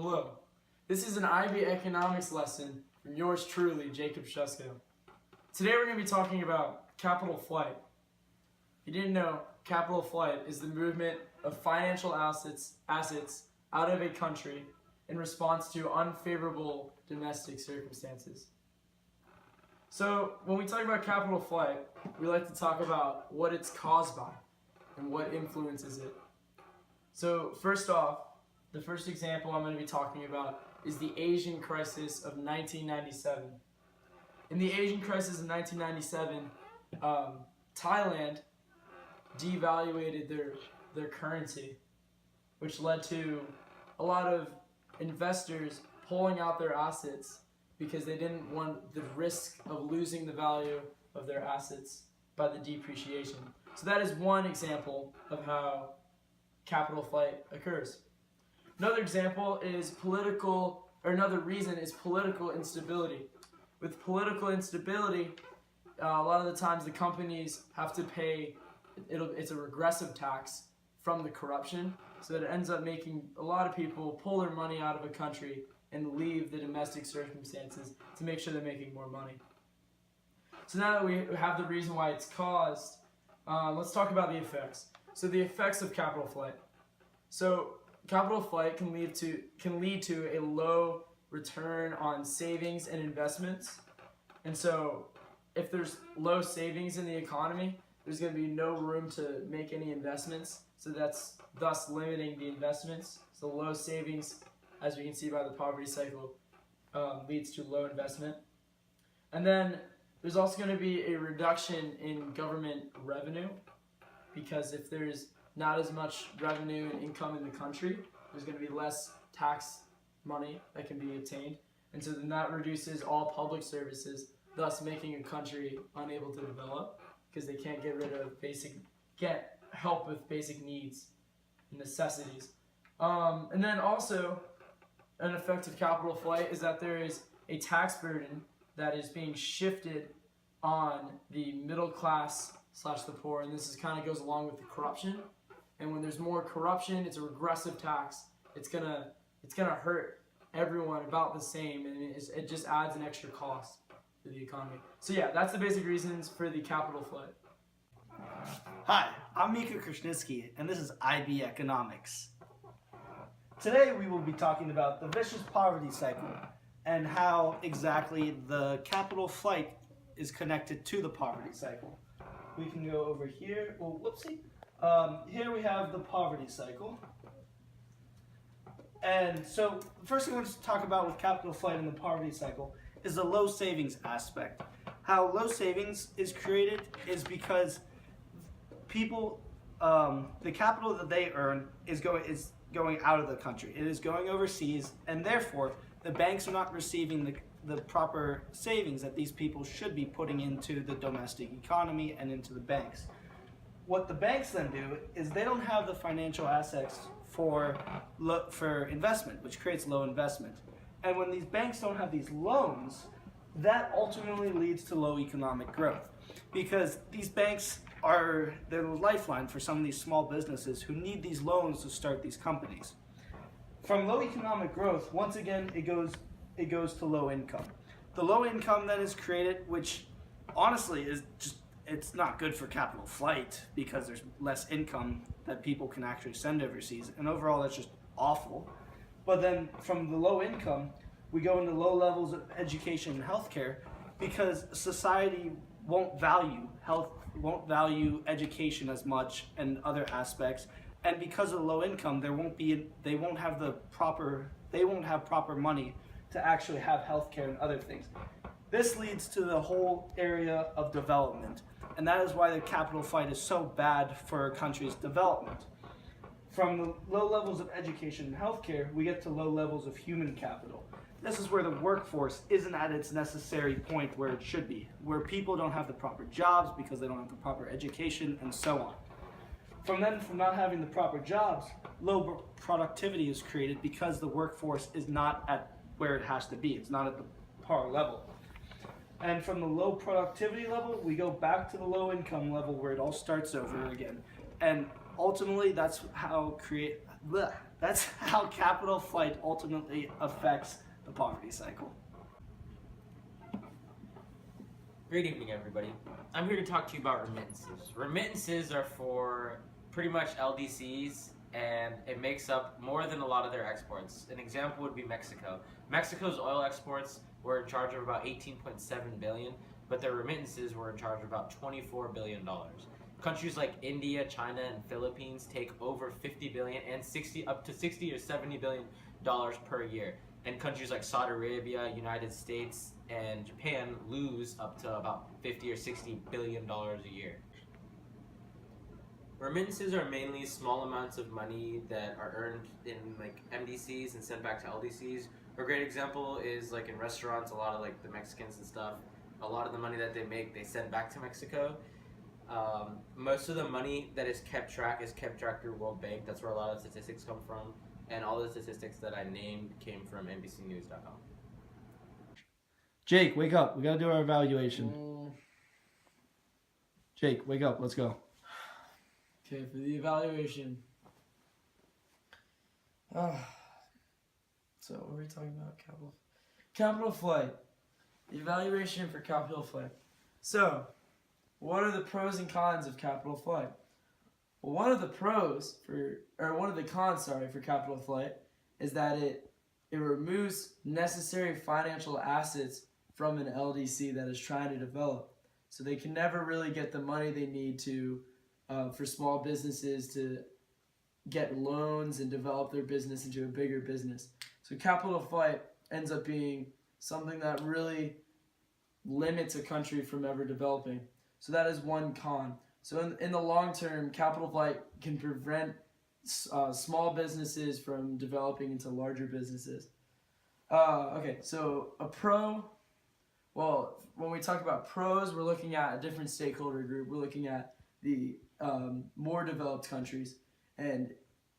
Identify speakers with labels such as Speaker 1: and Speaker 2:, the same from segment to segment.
Speaker 1: Hello, this is an IB economics lesson from yours truly, Jacob Shusko. Today we're going to be talking about capital flight. If you didn't know, capital flight is the movement of financial assets out of a country in response to unfavorable domestic circumstances. So when we talk about capital flight, we like to talk about what it's caused by and what influences it. So first off, the first example I'm going to be talking about is the Asian crisis of 1997. In the Asian crisis of 1997, Thailand devaluated their currency, which led to a lot of investors pulling out their assets because they didn't want the risk of losing the value of their assets by the depreciation. So that is one example of how capital flight occurs. Another example is another reason is political instability. With political instability, a lot of the times the companies have to pay, it's a regressive tax from the corruption, so that it ends up making a lot of people pull their money out of a country and leave the domestic circumstances to make sure they're making more money. So now that we have the reason why it's caused, let's talk about the effects. So the effects of capital flight. So capital flight can lead to a low return on savings and investments. And so if there's low savings in the economy, there's going to be no room to make any investments. So that's thus limiting the investments. So low savings, as we can see by the poverty cycle, leads to low investment. And then there's also going to be a reduction in government revenue, because if there's not as much revenue and income in the country, there's going to be less tax money that can be obtained. And so then that reduces all public services, thus making a country unable to develop because they can't get help with basic needs and necessities. And then also an effect of capital flight is that there is a tax burden that is being shifted on the middle class / the poor, and this kind of goes along with the corruption. And when there's more corruption, it's a regressive tax. It's gonna hurt everyone about the same, and it just adds an extra cost to the economy. So yeah, that's the basic reasons for the capital flight.
Speaker 2: Hi, I'm Mika Krasnitsky, and this is IB Economics. Today we will be talking about the vicious poverty cycle and how exactly the capital flight is connected to the poverty cycle. We can go over here. Oh, whoopsie. Here we have the poverty cycle. And so the first thing I want to talk about with capital flight and the poverty cycle is the low savings aspect. How low savings is created is because people, the capital that they earn is going out of the country. It is going overseas, and therefore the banks are not receiving the proper savings that these people should be putting into the domestic economy and into the banks. What the banks then do is they don't have the financial assets for investment, which creates low investment. And when these banks don't have these loans, that ultimately leads to low economic growth, because these banks are the lifeline for some of these small businesses who need these loans to start these companies. From low economic growth, once again, it goes to low income. The low income then is created, which honestly is just, it's not good for capital flight because there's less income that people can actually send overseas, and overall that's just awful. But then from the low income, we go into low levels of education and healthcare, because society won't value health, won't value education as much and other aspects, and because of the low income, they won't have proper money to actually have healthcare and other things. This leads to the whole area of development, and that is why the capital flight is so bad for a country's development. From the low levels of education and healthcare, we get to low levels of human capital. This is where the workforce isn't at its necessary point where it should be, where people don't have the proper jobs because they don't have the proper education, and so on. From not having the proper jobs, low productivity is created because the workforce is not at where it has to be. It's not at the par level. And from the low productivity level, we go back to the low income level where it all starts over again. And ultimately, that's how That's how capital flight ultimately affects the poverty cycle.
Speaker 3: Great evening, everybody. I'm here to talk to you about remittances. Remittances are for pretty much LDCs, and it makes up more than a lot of their exports. An example would be Mexico. Mexico's oil exports were in charge of about $18.7 billion, but their remittances were in charge of about $24 billion. Countries like India, China, and Philippines take over $50 billion and up to $60 or $70 billion per year. And countries like Saudi Arabia, United States, and Japan lose up to about $50 or $60 billion a year. Remittances are mainly small amounts of money that are earned in like MDCs and sent back to LDCs. A great example is like in restaurants, a lot of like the Mexicans and stuff, a lot of the money that they make, they send back to Mexico. Most of the money that is kept track through World Bank. That's where a lot of statistics come from. And all the statistics that I named came from NBCnews.com.
Speaker 2: Jake, wake up. We gotta do our evaluation. Jake, wake up. Let's go.
Speaker 1: Okay, for the evaluation. So what were we talking about? Capital flight. The evaluation for capital flight. So, what are the pros and cons of capital flight? Well, one of the cons for capital flight is that it removes necessary financial assets from an LDC that is trying to develop. So they can never really get the money they need to for small businesses to get loans and develop their business into a bigger business. So capital flight ends up being something that really limits a country from ever developing. So that is one con. So in the long term, capital flight can prevent small businesses from developing into larger businesses. Okay, so a pro, well, when we talk about pros, we're looking at a different stakeholder group. We're looking at the more developed countries. And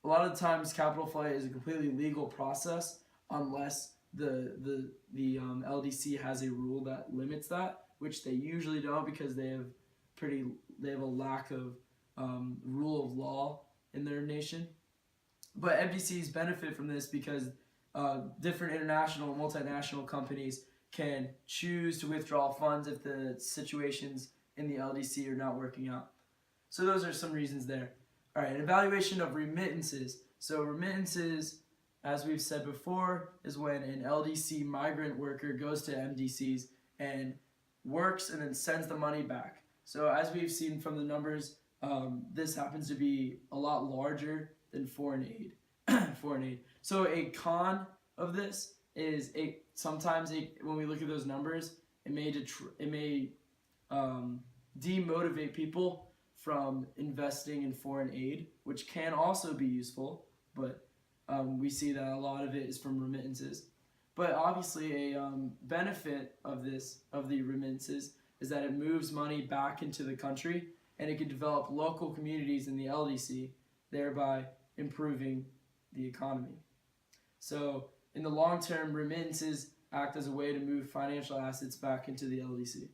Speaker 1: a lot of the times, capital flight is a completely legal process unless the LDC has a rule that limits that, which they usually don't because they have a lack of rule of law in their nation. But MDCs benefit from this because different international and multinational companies can choose to withdraw funds if the situations in the LDC are not working out. So those are some reasons there. All right, an evaluation of remittances. So remittances, as we've said before, is when an LDC migrant worker goes to MDCs and works and then sends the money back. So as we've seen from the numbers, this happens to be a lot larger than foreign aid. So a con of this is when we look at those numbers, it may demotivate people from investing in foreign aid, which can also be useful, but we see that a lot of it is from remittances. But obviously a benefit of the remittances is that it moves money back into the country and it can develop local communities in the LDC, thereby improving the economy. So in the long term, remittances act as a way to move financial assets back into the LDC.